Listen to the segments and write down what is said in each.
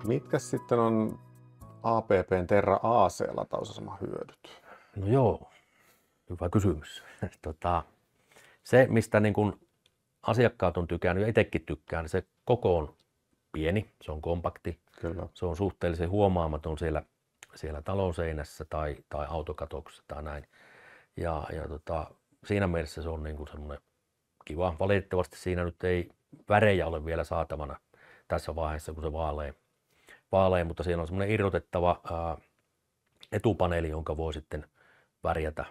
Mitkä sitten on APPn Terra AC-latausaseman hyödyt? No joo, hyvä kysymys. Se, mistä niin kun asiakkaat on tykännyt ja itsekin tykkään, niin se koko on pieni, se on kompakti, Kyllä. se on suhteellisen huomaamaton siellä talon seinässä tai autokatoksessa tai näin. Siinä mielessä se on niin kuin semmoinen kiva. Valitettavasti siinä nyt ei värejä ole vielä saatavana tässä vaiheessa, kun se vaalea, mutta siellä on semmoinen irrotettava etupaneeli, jonka voi sitten värjätä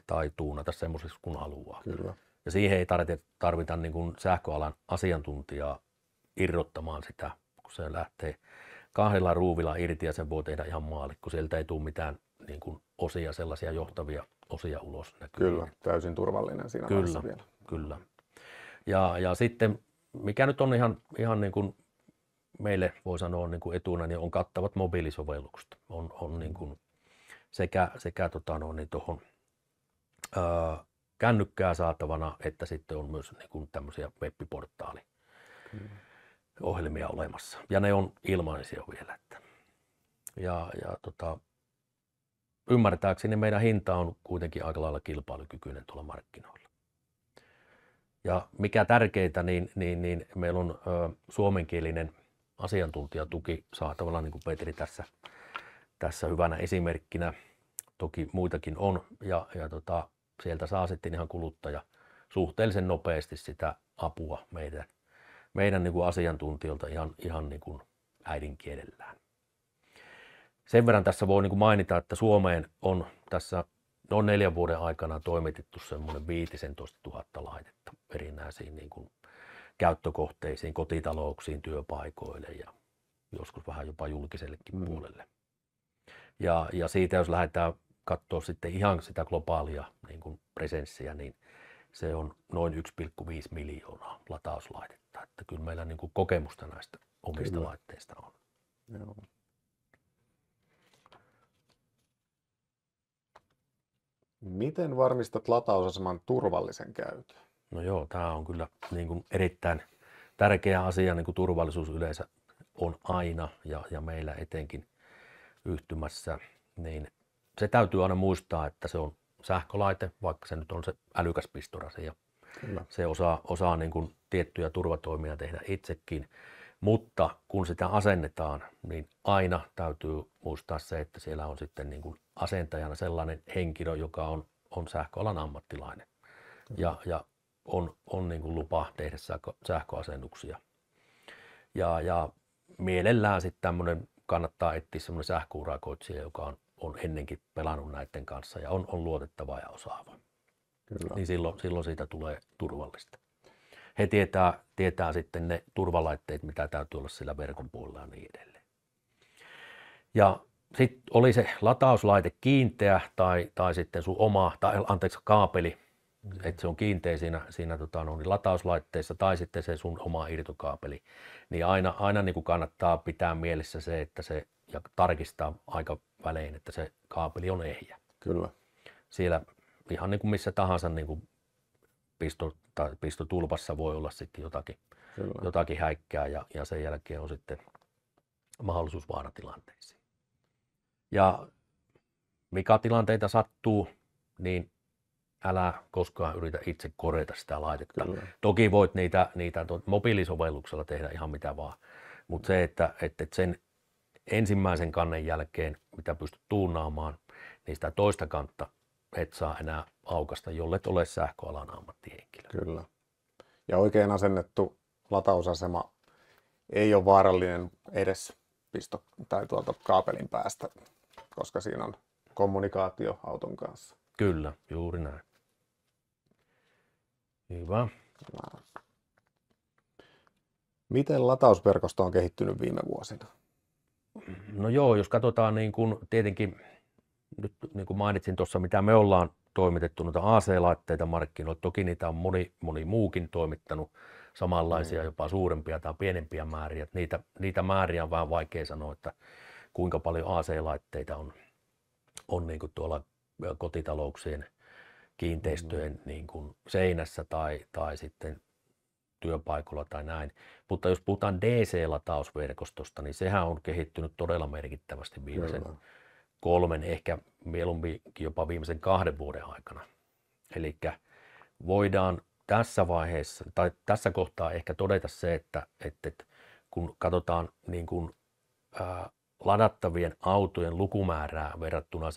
tai tuunata semmoiseksi kun haluaa. Kyllä. Ja siihen ei tarvita niin kuin sähköalan asiantuntijaa irrottamaan sitä, kun se lähtee kahdella ruuvilla irti ja sen voi tehdä ihan maalle, kun sieltä ei tule mitään niin kuin osia, sellaisia johtavia osia ulos näkyviin. Kyllä, täysin turvallinen siinä vaiheessa vielä. Kyllä. Ja sitten, mikä nyt on ihan niin kuin meille voi sanoa niin kuin etuna, niin on kattavat mobiilisovellukset. On niin kuin sekä tuohon kännykkää saatavana, että sitten on myös niin kuin tämmöisiä web-portaaliohjelmia olemassa. Ja ne on ilmaisia vielä. Ymmärtääkseni meidän hinta on kuitenkin aika lailla kilpailukykyinen tuolla markkinoilla. Ja mikä tärkeintä, niin meillä on suomenkielinen asiantuntijatuki saatavilla, niin kuin Petri tässä hyvänä esimerkkinä. Toki muitakin on, ja sieltä saa sitten ihan kuluttaja suhteellisen nopeasti sitä apua meidän niin kuin asiantuntijoilta ihan niin kuin äidinkielellään. Sen verran tässä voi niin kuin mainita, että Suomeen on tässä noin 4 vuoden aikana toimitettu semmoinen 15 000 laitetta erinäisiin niin kuin käyttökohteisiin, kotitalouksiin, työpaikoille ja joskus vähän jopa julkisellekin puolelle. Ja siitä jos lähdetään katsoa sitten ihan sitä globaalia niin kuin presenssiä, niin se on noin 1,5 miljoonaa latauslaitetta. Että kyllä meillä niin kuin kokemusta näistä omista laitteista on. Joo. Miten varmistat latausaseman turvallisen käytön? No joo, tämä on kyllä niin kuin erittäin tärkeä asia, niin kuin turvallisuus yleensä on aina ja meillä etenkin yhtymässä, niin se täytyy aina muistaa, että se on sähkölaite, vaikka se nyt on se älykäs pistorase ja se osaa niin kuin tiettyjä turvatoimia tehdä itsekin, mutta kun sitä asennetaan, niin aina täytyy muistaa se, että siellä on sitten niin kuin asentajana sellainen henkilö, joka on sähköalan ammattilainen ja on niin kuin lupa tehdä sähköasennuksia. Ja mielellään sitten tämmöinen kannattaa etsiä semmoinen sähköurakoitsija, joka on ennenkin pelannut näiden kanssa ja on luotettava ja osaava. Kyllä. Niin silloin siitä tulee turvallista. He tietää sitten ne turvalaitteet, mitä täytyy olla sillä verkon puolella ja niin edelleen. Ja sitten oli se latauslaite kiinteä tai sitten sun oma, kaapeli, että se on kiinteä siinä latauslaitteessa tai sitten se sun oma irtokaapeli, niin aina niin kuin kannattaa pitää mielessä se, että se ja tarkistaa aika välein, että se kaapeli on ehjä. Kyllä. Siellä ihan niin kuin missä tahansa niin kuin pistotulpassa voi olla sitten jotakin häikkää ja sen jälkeen on sitten mahdollisuus vaaratilanteisiin. Ja mikä tilanteita sattuu, niin älä koskaan yritä itse korjata sitä laitetta. Kyllä. Toki voit niitä mobiilisovelluksella tehdä ihan mitä vaan, mutta se, että sen ensimmäisen kannen jälkeen, mitä pystyt tuunaamaan, niin sitä toista kantta et saa enää aukasta, jollet ole sähköalan ammattihenkilö. Kyllä. Ja oikein asennettu latausasema ei ole vaarallinen edes tuolta kaapelin päästä, koska siinä on kommunikaatio auton kanssa. Kyllä, juuri näin. Hyvä. Miten latausverkosto on kehittynyt viime vuosina? No joo, jos katsotaan niin kuin tietenkin, nyt niin kuin mainitsin tuossa, mitä me ollaan toimitettu noita AC-laitteita markkinoille. Toki niitä on moni muukin toimittanut samanlaisia, jopa suurempia tai pienempiä määriä. Niitä määriä on vähän vaikea sanoa, että kuinka paljon AC-laitteita on niin kuin tuolla kotitalouksien kiinteistöjen niin kuin seinässä tai sitten työpaikoilla tai näin. Mutta jos puhutaan DC-latausverkostosta, niin sehän on kehittynyt todella merkittävästi viimeisen Kyllä. 3, ehkä mieluummin jopa viimeisen 2 vuoden aikana. Eli voidaan tässä vaiheessa tai tässä kohtaa ehkä todeta se, että kun katsotaan niin kuin, ladattavien autojen lukumäärää verrattuna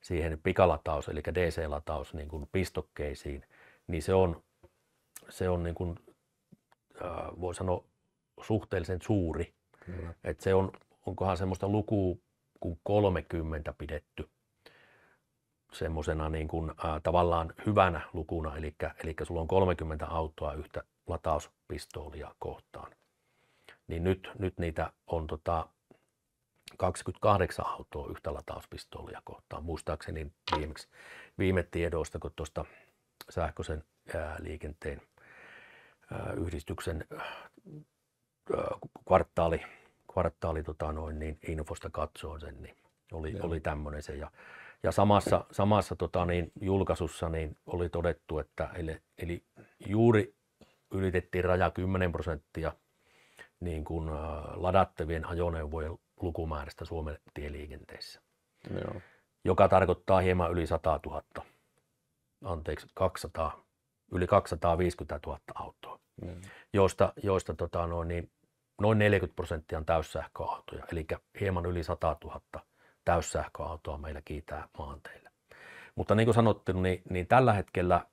siihen pikalataus, eli DC-lataus niin kuin pistokkeisiin, niin se on niin kuin, voi sanoa suhteellisen suuri. Kyllä. Että se onkohan semmoista lukua kuin 30 pidetty semmoisena niin kuin, tavallaan hyvänä lukuna, eli sulla on 30 autoa yhtä latauspistoolia kohtaan. Niin nyt niitä on 28 autoa yhtä latauspistoolia kohtaan. Muistaakseni viime tiedoista, kun tuosta sähköisen liikenteen yhdistyksen kvartaali niin infosta katsoin sen, niin oli tämmöinen se. Ja samassa julkaisussa niin oli todettu, että eli juuri ylitettiin raja 10% niin kuin ladattavien ajoneuvojen lukumäärästä Suomen tieliikenteessä, Joo. joka tarkoittaa hieman yli 100 000, yli 250 000 autoa, joista niin noin 40% on täyssähköautoja, eli hieman yli 100 000 täyssähköautoa meillä kiitää maanteille. Mutta niin kuin sanottu, niin tällä hetkellä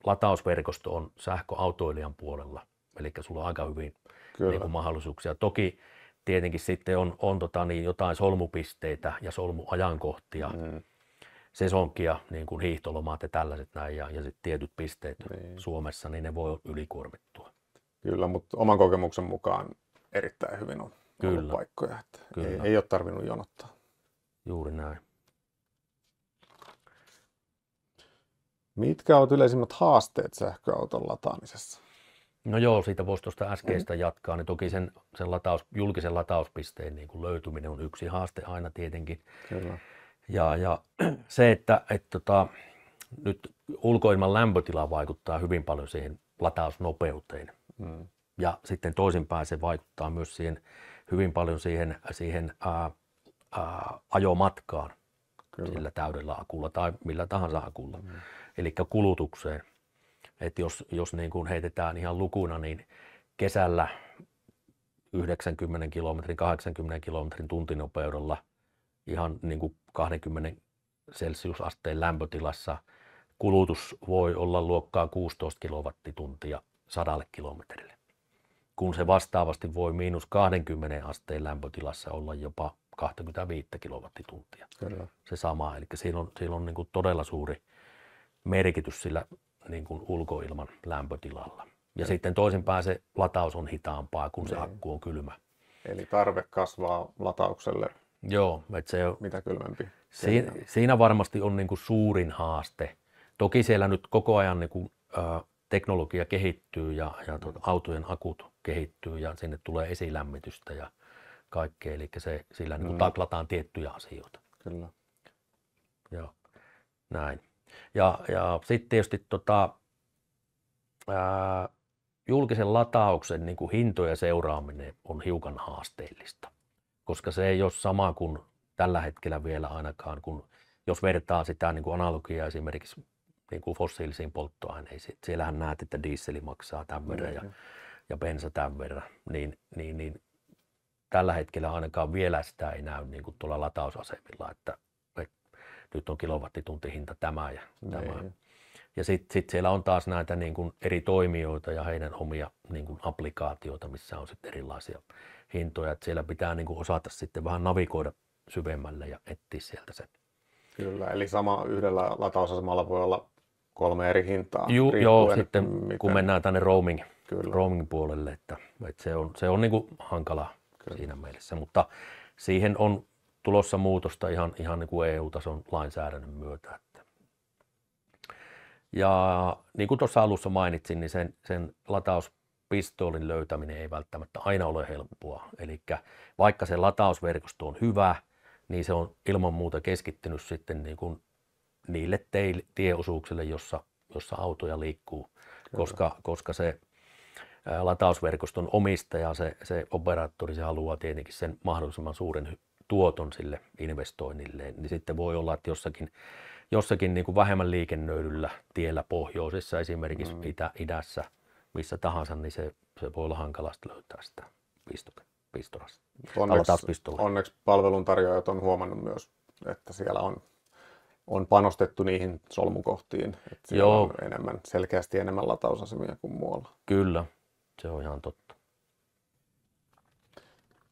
latausverkosto on sähköautoilijan puolella, eli sulla on aika hyvin niin kuin mahdollisuuksia. Toki tietenkin sitten on niin jotain solmupisteitä ja solmuajankohtia, sesonkia, niin kuin hiihtolomaat ja tällaiset näin, ja sitten tietyt pisteet Suomessa, niin ne voi ylikuormittua. Kyllä, mutta oman kokemuksen mukaan erittäin hyvin on ollut paikkoja, että ei ole tarvinnut jonottaa. Juuri näin. Mitkä ovat yleisimmät haasteet sähköauton lataamisessa? No joo, siitä voisi tuosta äskeistä jatkaa, niin toki sen julkisen latauspisteen niin kuin löytyminen on yksi haaste aina tietenkin. Kyllä. Ja se, että nyt ulkoilman lämpötila vaikuttaa hyvin paljon siihen latausnopeuteen. Ja sitten toisinpäin se vaikuttaa myös hyvin paljon siihen ajomatkaan sillä täydellä akulla tai millä tahansa akulla. Eli kulutukseen. Että jos niin kuin heitetään ihan lukuna, niin kesällä 90 kilometrin, 80 kilometrin tuntinopeudella ihan niin kuin 20 celsiusasteen lämpötilassa kulutus voi olla luokkaa 16 kilowattituntia 100 kilometrille. Kun se vastaavasti voi -20 asteen lämpötilassa olla jopa 25 kilowattituntia. Kyllä. Se sama, eli siinä on niin kuin todella suuri merkitys sillä niin kuin ulkoilman lämpötilalla. Ja sitten toisinpäin se lataus on hitaampaa, kun se akku on kylmä. Eli tarve kasvaa lataukselle. Joo, että se on, mitä kylmempi. Siinä varmasti on niin kuin suurin haaste. Toki siellä nyt koko ajan niin kuin, teknologia kehittyy ja autojen akut kehittyy ja sinne tulee esilämmitystä ja kaikkea. Eli sillä niin kuin taklataan tiettyjä asioita. Kyllä. Joo, näin. Ja sitten tietysti julkisen latauksen niin kuin hintojen seuraaminen on hiukan haasteellista, koska se ei ole sama kuin tällä hetkellä vielä ainakaan, kun jos vertaa sitä niin kuin analogiaa esimerkiksi niin kuin fossiilisiin polttoaineisiin. Siellähän näet, että dieseli maksaa tämän verran ja bensa tämän verran, niin tällä hetkellä ainakaan vielä sitä ei näy niin kuin tuolla latausasemilla, että nyt on kilowattituntihinta tämä ja tämä. Ja sitten siellä on taas näitä niin kuin eri toimijoita ja heidän omia niin kuin applikaatioita, missä on sitten erilaisia hintoja. Et siellä pitää niin kuin osata sitten vähän navigoida syvemmälle ja etsiä sieltä se. Kyllä, eli sama yhdellä latausasemalla voi olla 3 eri hintaa. Joo, sitten kun mennään tänne roaming puolelle, että se on niin kuin hankala siinä mielessä, mutta siihen on tulossa muutosta ihan niin kuin EU-tason lainsäädännön myötä. Ja niin kuin tuossa alussa mainitsin, niin sen latauspistoolin löytäminen ei välttämättä aina ole helppoa. Eli vaikka se latausverkosto on hyvä, niin se on ilman muuta keskittynyt sitten niin kuin niille tieosuuksille, jossa autoja liikkuu koska se latausverkoston omistaja, se operaattori, se haluaa tietenkin sen mahdollisimman suuren tuoton sille investoinnille, niin sitten voi olla, että jossakin niin kuin vähemmän liikennöidyllä tiellä pohjoisessa, esimerkiksi idässä, missä tahansa, niin se voi olla hankalasti löytää sitä pistorasta. Onneksi palveluntarjoajat on huomannut myös, että siellä on panostettu niihin solmukohtiin, että siellä on selkeästi enemmän latausasemia kuin muualla. Kyllä, se on ihan totta.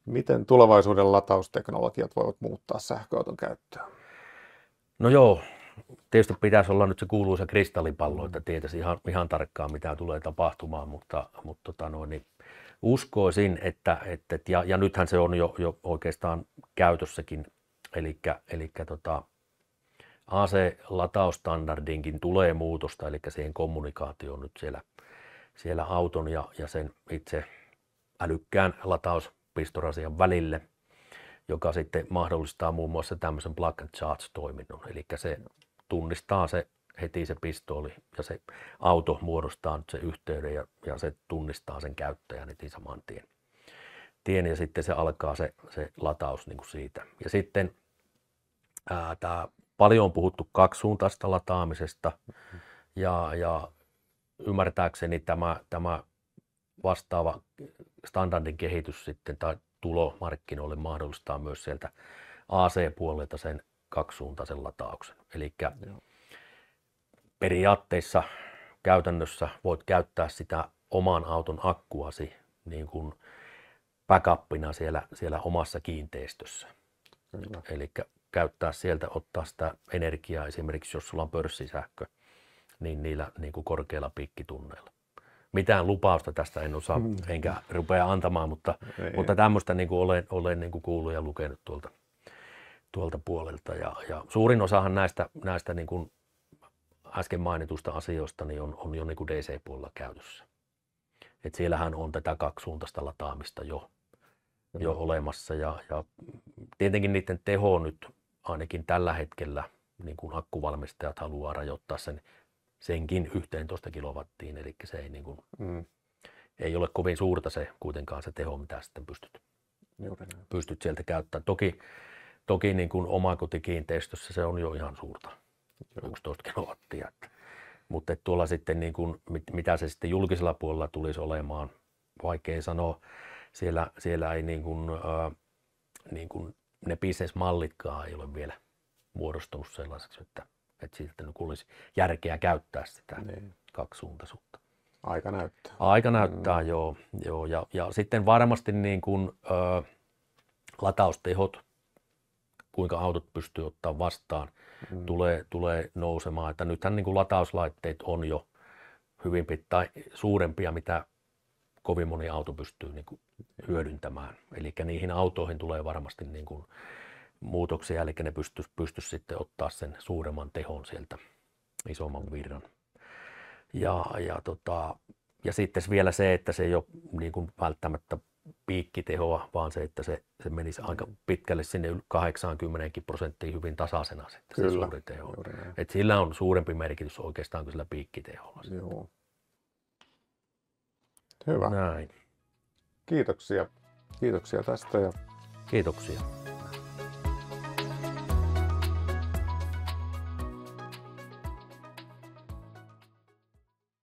Miten tulevaisuuden latausteknologiat voivat muuttaa sähköauton käyttöä? No joo, tietysti pitäisi olla nyt se kuuluisa kristallipallo, että tietäisi ihan tarkkaan, mitä tulee tapahtumaan, mutta niin uskoisin, että ja nythän se on jo oikeastaan käytössäkin, eli AC-latausstandardinkin tulee muutosta, eli siihen kommunikaatioon nyt siellä auton ja sen itse älykkään latauspistosasian välille, joka sitten mahdollistaa muun muassa tämmöisen plug and charge-toiminnon, eli se tunnistaa heti se pistooli ja se auto muodostaa nyt sen yhteyden ja se tunnistaa sen käyttäjän heti saman tien ja sitten se alkaa se lataus niin kuin siitä. Ja sitten tämä paljon on puhuttu kaksisuuntaista lataamisesta ja ymmärtääkseni tämä vastaava standardin kehitys sitten tai tulo markkinoille mahdollistaa myös sieltä AC-puolelta sen kaksisuuntaisen latauksen. Eli periaatteessa käytännössä voit käyttää sitä oman auton akkuasi niin kuin backupina siellä omassa kiinteistössä. Eli käyttää sieltä, ottaa sitä energiaa esimerkiksi, jos sulla on pörssisähkö, niin niillä niin kuin korkeilla piikkitunneilla. Mitään lupausta tästä en osaa enkä rupea antamaan, mutta tämmöistä niin kuin olen niin kuin kuullut ja lukenut tuolta puolelta. Ja suurin osahan näistä niin kuin äsken mainitusta asioista niin on jo niin kuin DC-puolella käytössä. Et siellähän on tätä kaksisuuntaista lataamista jo olemassa ja tietenkin niiden teho nyt ainakin tällä hetkellä niin kuin akkuvalmistajat haluaa rajoittaa senkin 11 kilowattiin, eli se ei, niin kuin, ei ole kovin suurta kuitenkaan se teho, mitä sitten pystyt sieltä käyttämään. Toki niin kuin omakotikiinteistössä se on jo ihan suurta, 11 kilowattia. Mutta tuolla sitten, niin kuin, mitä se sitten julkisella puolella tulisi olemaan, vaikea sanoa. Siellä ei niin kuin ne bisnesmallitkaan ei ole vielä muodostunut sellaiseksi, että siitä olisi järkeä käyttää sitä kaksisuuntaisuutta. Aika näyttää, joo. Ja sitten varmasti niin kuin, lataustehot, kuinka autot pystyy ottaa vastaan, tulee nousemaan. Että nythän niin kuin latauslaitteet on jo hyvin suurempia, mitä kovin moni auto pystyy niin kuin hyödyntämään. Eli niihin autoihin tulee varmasti niin kuin muutoksia, eli ne pysty sitten ottaa sen suuremman tehon sieltä, isomman virran. Ja sitten vielä se, että se ei ole niin kuin välttämättä piikkitehoa, vaan se, että se menisi aika pitkälle sinne 80% hyvin tasaisena sitten se suuri teho. Et sillä on suurempi merkitys oikeastaan kuin sillä piikkiteholla. Joo. Hyvä. Näin. Kiitoksia tästä. Kiitoksia.